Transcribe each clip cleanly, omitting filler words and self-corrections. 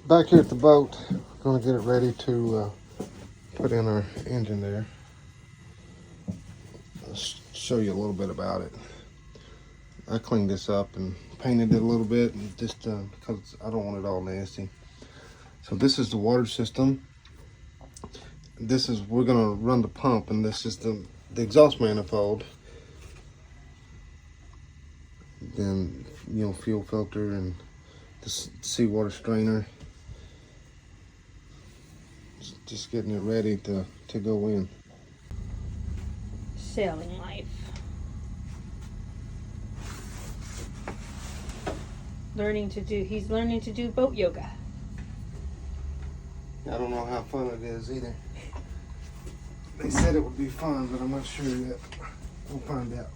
Back here at the boat, gonna get it ready to put in our engine there. I'll show you a little bit about it. I cleaned this up and painted it a little bit, and just because I don't want it all nasty. So this is the water system. We're gonna run the pump, and this is the exhaust manifold. Then, you know, fuel filter and the seawater strainer. Just getting it ready to go in. Sailing life. He's learning to do boat yoga. I don't know how fun it is either. They said it would be fun, but I'm not sure yet. We'll find out.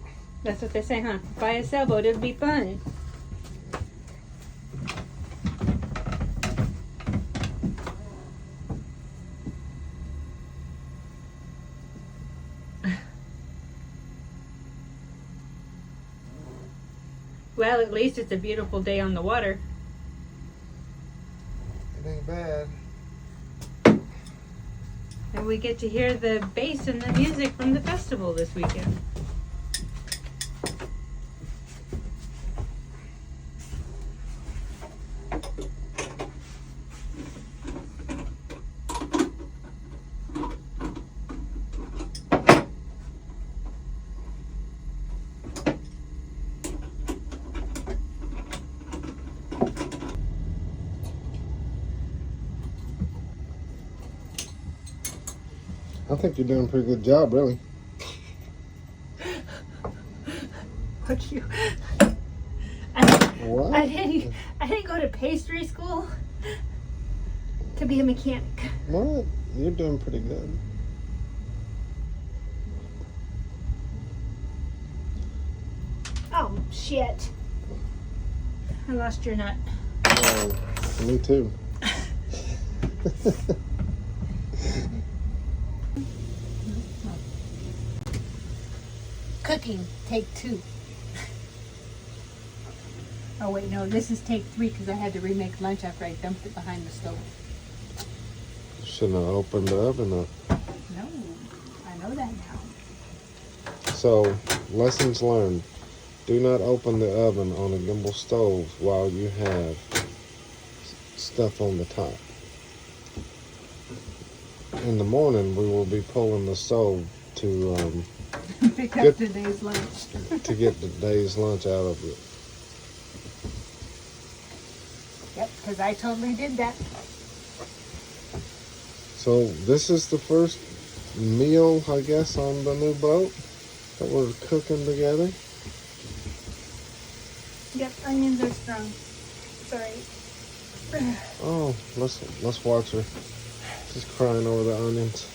That's what they say, huh? Buy a sailboat, it'll be fun. Well, at least it's a beautiful day on the water. It ain't bad. And we get to hear the bass and the music from the festival this weekend. I think you're doing a pretty good job, really. What you? What? I didn't go to pastry school to be a mechanic. What? You're doing pretty good. Oh shit! I lost your nut. Oh, me too. Cooking, take 2. Oh wait, no, this is take 3 because I had to remake lunch after I dumped it behind the stove. Shouldn't have opened the oven up. No, I know that now. So, lessons learned. Do not open the oven on a gimbal stove while you have stuff on the top. In the morning, we will be pulling the stove to Pick up today's lunch. to get the day's lunch out of it. Yep, because I totally did that. So this is the first meal, I guess, on the new boat that we're cooking together. Yep, onions are strong. Sorry. Oh, let's watch her. She's crying over the onions.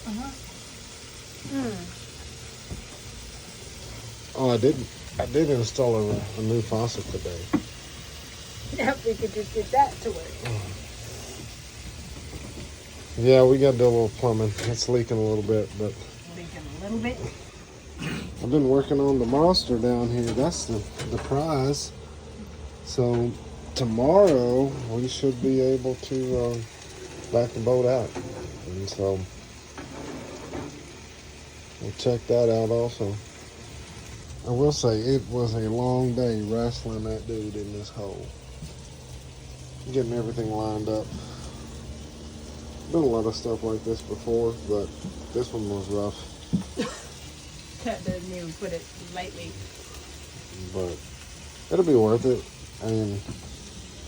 Uh-huh. Oh, I did install a new faucet today. Yep, we could just get that to work. Yeah, we got to do a little plumbing. It's leaking a little bit, but Leaking a little bit. I've been working on the monster down here. That's the prize. So tomorrow we should be able to back the boat out, and so we'll check that out also. I will say it was a long day wrestling that dude in this hole, getting everything lined up. Done a lot of stuff like this before, but this one was rough. Cut the new, put it lightly. But it'll be worth it. I mean,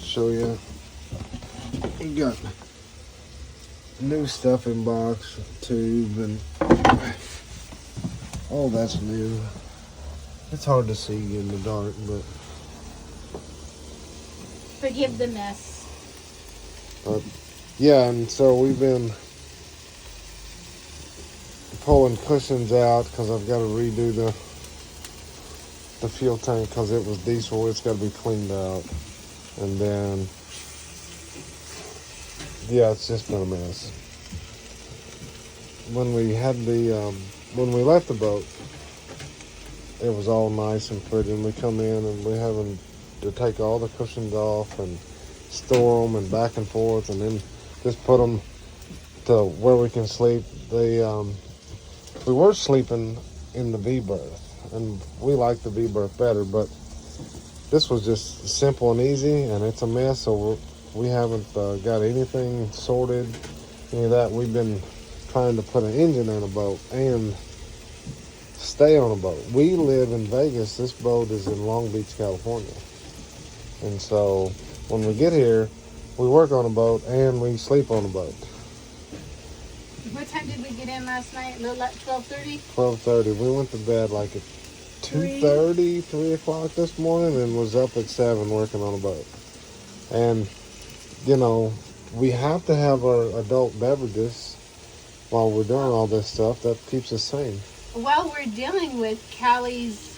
show you. We got new stuffing box, tube, and all that's new. It's hard to see in the dark, but Forgive the mess. yeah, and so we've been pulling cushions out because I've got to redo the fuel tank because it was diesel. It's got to be cleaned out, and then yeah, it's just been a mess. When we had when we left the boat, it was all nice and pretty, and we come in and we're having to take all the cushions off and store them and back and forth, and then just put them to where we can sleep. We were sleeping in the V berth, and we like the V berth better, but this was just simple and easy, and it's a mess, so we haven't got anything sorted, any of that. We've been trying to put an engine in a boat and stay on a boat. We live in Vegas. This boat is in Long Beach, California. And so when we get here, we work on a boat and we sleep on a boat. What time did we get in last night? A little like 12:30? 12:30. We went to bed like at 2:30, 3 o'clock this morning, and was up at 7 working on a boat. And, you know, we have to have our adult beverages while we're doing all this stuff. That keeps us sane. While we're dealing with Cali's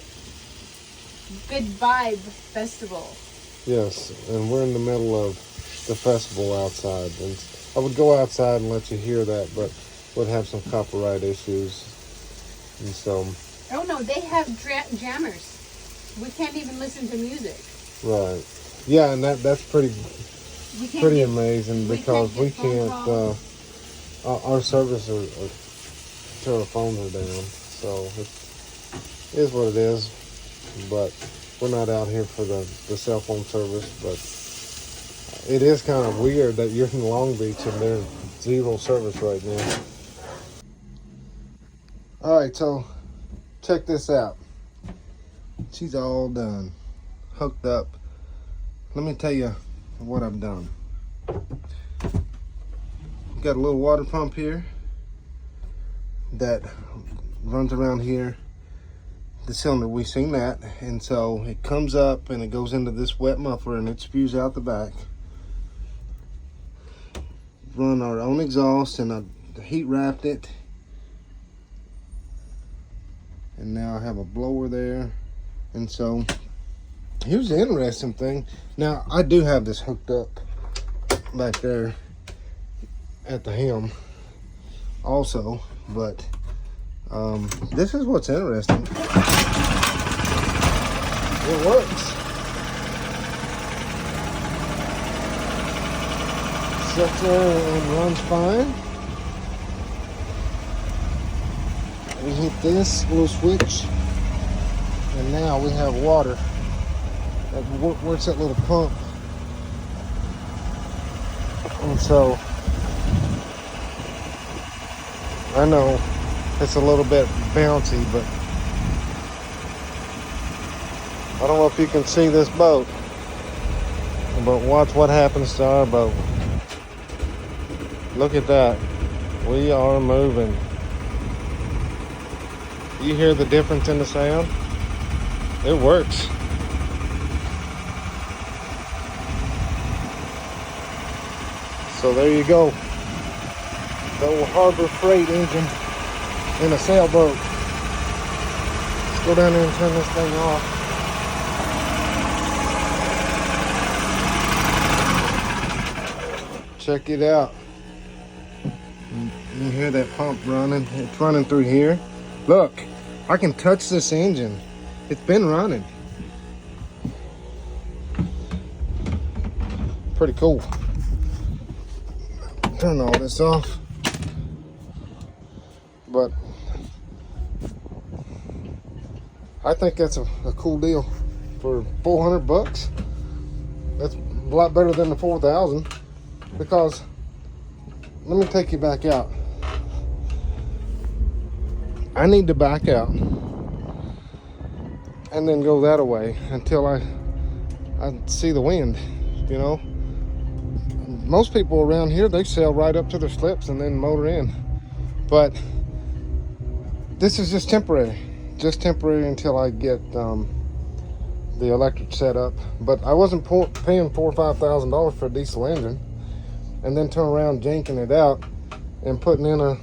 Good Vibe Festival. Yes, and we're in the middle of the festival outside. And I would go outside and let you hear that, but would have some copyright issues. And so... Oh no, they have jammers. We can't even listen to music. Right. Yeah, and that's pretty amazing, because we can't our service till our phones are down. So it is what it is. But we're not out here for the cell phone service. But it is kind of weird that you're in Long Beach and there's zero service right now. All right, so check this out. She's all done, hooked up. Let me tell you what I've done. Got a little water pump here that runs around here, the cylinder. We've seen that, and so it comes up and it goes into this wet muffler and it spews out the back. Run our own exhaust, and I heat wrapped it, and now I have a blower there. And so here's the interesting thing. Now I do have this hooked up back there at the helm also, but this is what's interesting. It works. Sits there and runs fine. We hit this little switch, and now we have water. Where's that little pump? And so I know it's a little bit bouncy, but I don't know if you can see this boat, but watch what happens to our boat. Look at that. We are moving. You hear the difference in the sound? It works. So there you go. The old Harbor Freight engine in a sailboat. Let's go down there and turn this thing off. Check it out. You hear that pump running? It's running through here. Look, I can touch this engine. It's been running. Pretty cool. Turn all this off. But I think that's a cool deal for $400. That's a lot better than the 4,000, because let me take you back out. I need to back out and then go that way until I see the wind, you know. Most people around here, they sail right up to their slips and then motor in. But this is just temporary until I get the electric set up. But I wasn't paying $4,000 or $5,000 for a diesel engine and then turn around janking it out and putting in a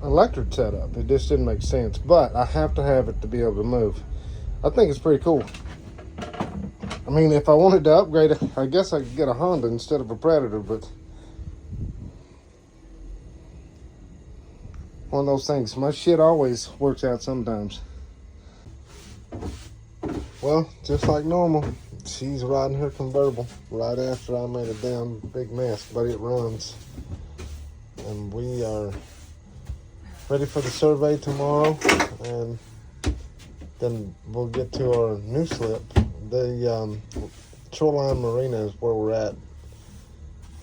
electric setup. It just didn't make sense. But I have to have it to be able to move. I think it's pretty cool. I mean, if I wanted to upgrade it, I guess I could get a Honda instead of a Predator, but one of those things. My shit always works out sometimes. Well, just like normal, she's riding her convertible right after I made a damn big mess, but it runs. And we are ready for the survey tomorrow, and then we'll get to our new slip. The Shoreline Marina is where we're at.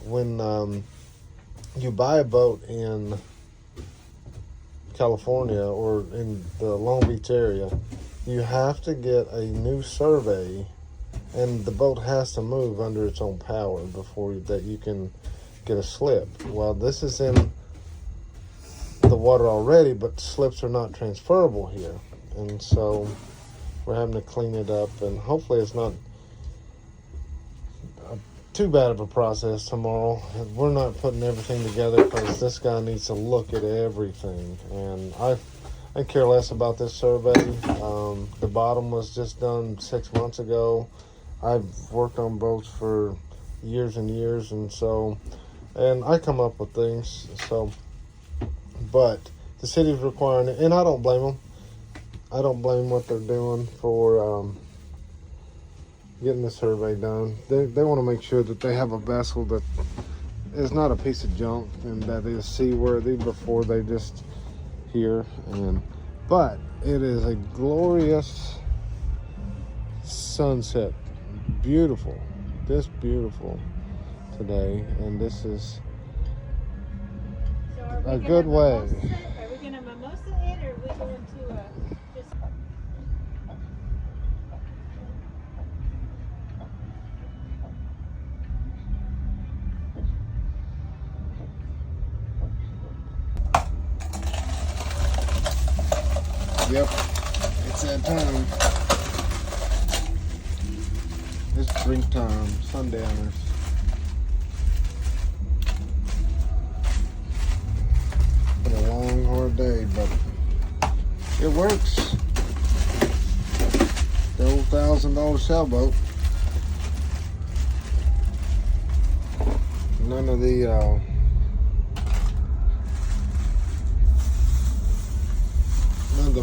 When you buy a boat in California or in the Long Beach area, you have to get a new survey, and the boat has to move under its own power before that you can get a slip. Well, this is in the water already, but slips are not transferable here, and so we're having to clean it up, and hopefully it's not too bad of a process tomorrow. We're not putting everything together because this guy needs to look at everything, and I care less about this survey. The bottom was just done 6 months ago. I've worked on boats for years and years, and I come up with things. So, but the city's requiring it, and I don't blame them. I don't blame what they're doing for getting the survey done. They want to make sure that they have a vessel that is not a piece of junk and that is seaworthy before they just here. But it is a glorious sunset, beautiful, just beautiful today, and this is a good way. Are we gonna mimosa it, or are we going to just? Yep, it's that time. It's drink time, sundowners. Been a long, hard day, but it works. The old $1,000 sailboat. None of the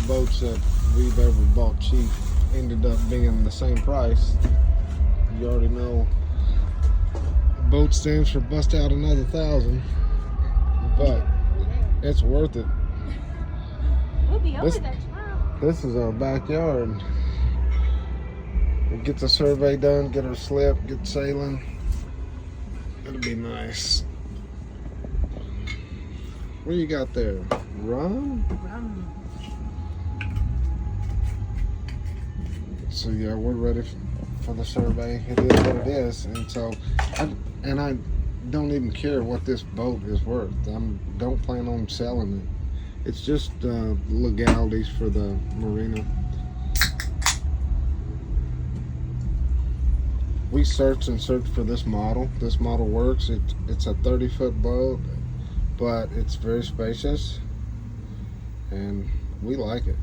boats that we've ever bought cheap ended up being the same price. You already know. Boat stands for bust out another 1,000, but it's worth it. We'll be over there tomorrow. This is our backyard. We get the survey done, get our slip, get sailing. It'll be nice. What do you got there? Rum? Rum. So yeah, we're ready for the survey. It is what it is, and so I don't even care what this boat is worth. Don't plan on selling it. It's just legalities for the marina. We searched and searched for this model. This model works. It's a 30-foot boat, but it's very spacious, and we like it.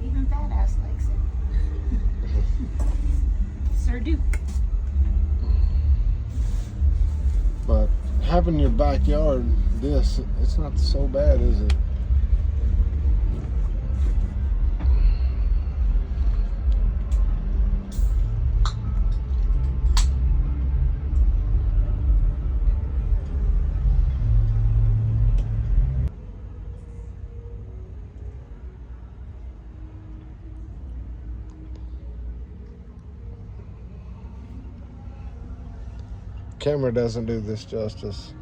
Even Badass likes it. Sir Duke. But having your backyard, it's not so bad, is it? Camera doesn't do this justice.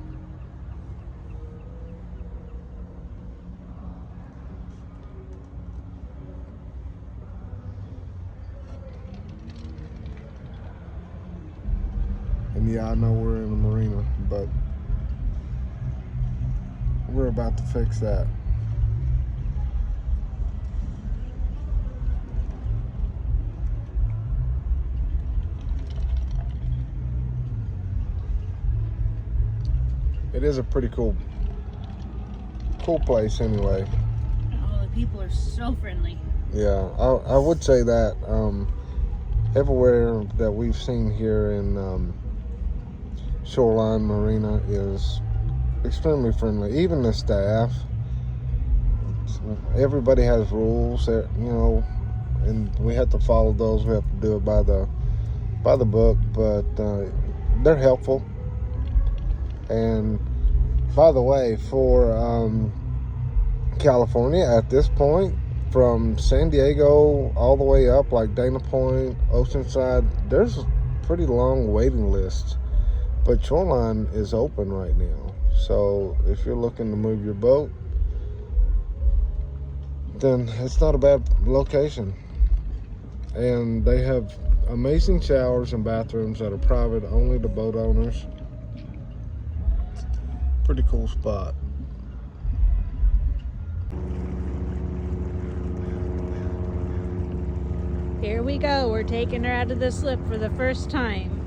And yeah, I know we're in a marina, but we're about to fix that. It is a pretty cool place anyway. Oh, the people are so friendly. Yeah, I would say that everywhere that we've seen here in Shoreline Marina is extremely friendly. Even the staff, everybody has rules. You know, and we have to follow those. We have to do it by the book, but they're helpful. And by the way, for California at this point, from San Diego all the way up, like Dana Point, Oceanside, there's a pretty long waiting list. But Shoreline is open right now. So if you're looking to move your boat, then it's not a bad location. And they have amazing showers and bathrooms that are private only to boat owners. Pretty cool spot. Here we go. We're taking her out of the slip for the first time.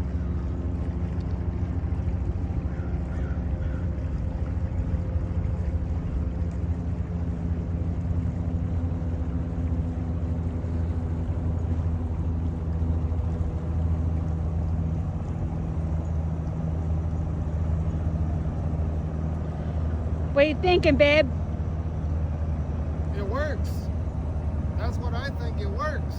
What are you thinking, babe? It works. That's what I think. It works.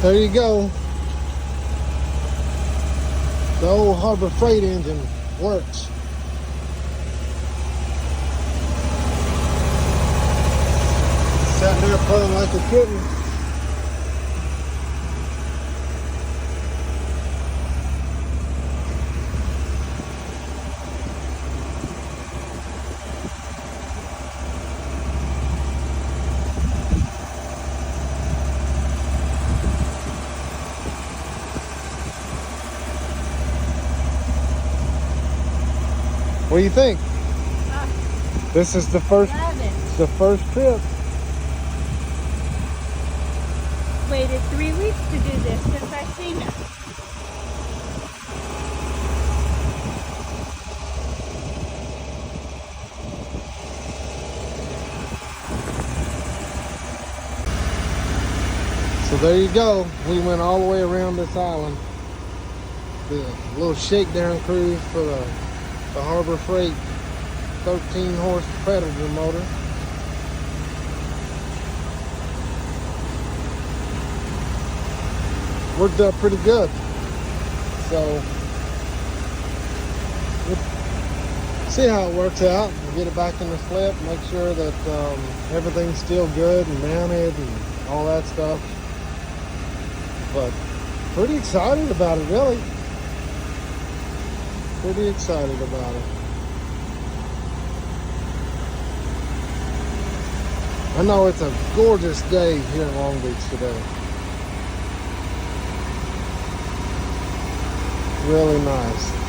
There you go. The old Harbor Freight engine works. Sat there purring like a kitten. What do you think? This is the first trip. Waited 3 weeks to do this since I've seen her. So there you go. We went all the way around this island. The little shakedown cruise for the Harbor Freight 13-horse Predator motor. Worked out pretty good. So we'll see how it works out. We'll get it back in the slip, make sure that everything's still good and mounted and all that stuff. But pretty excited about it, really. Pretty excited about it. I know it's a gorgeous day here in Long Beach today. Really nice.